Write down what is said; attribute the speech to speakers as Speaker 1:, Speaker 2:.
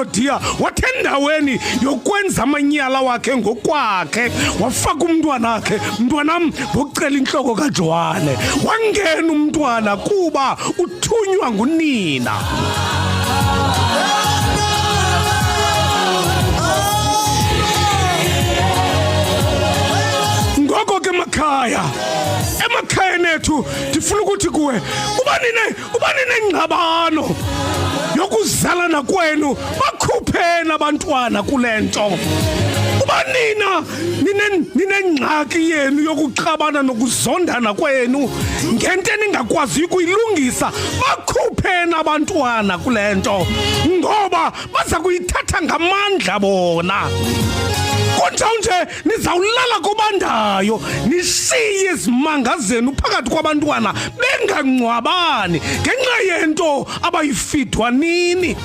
Speaker 1: uHerodia wathi endaweni yokwenza amanyala wakhe ngokwakhe wafaka umntwana wakhe, mntwanam, ngokucela intloko kaJohane. Wangena umntwana kuba uthunywa ngunina. Ngoko ke emakhaya nethu ndifuna ukuthi kuwe uba ningxabano yokuzalana kwenu, bakhupheni abantwana kule nto. Uba ninengxaki yenu yokuxabana nokuzondana kwenu ngento eningakwaziyo ukuyilungisa, bakhupheni abantwana kule nto, ngoba baza kuyithatha ngamandla bona. Kunjawunje nizawulala kubandayo, nishiye izimanga zenu phakathi kwabantwana bengangcwabani ngenxa yento abayifidwa nini.